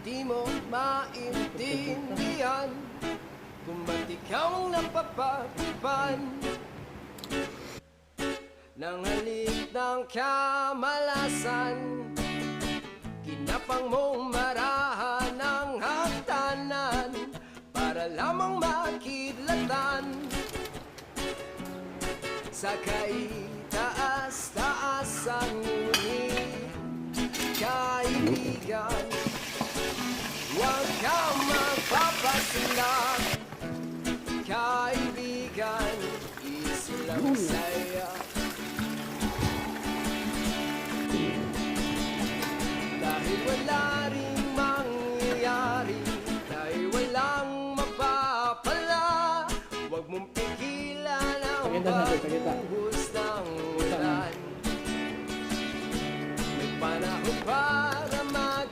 di mo maintindihan kung ba't ikaw ang napapagtipan ng halik ng kamalasan. Kinapang mong marahan ng hagdanan para lamang makidlatan sa kaitaas-taasan. Ngunit kaibigan, huwag kang magpapasindak. Kaibigan, islang saya. Dahil wala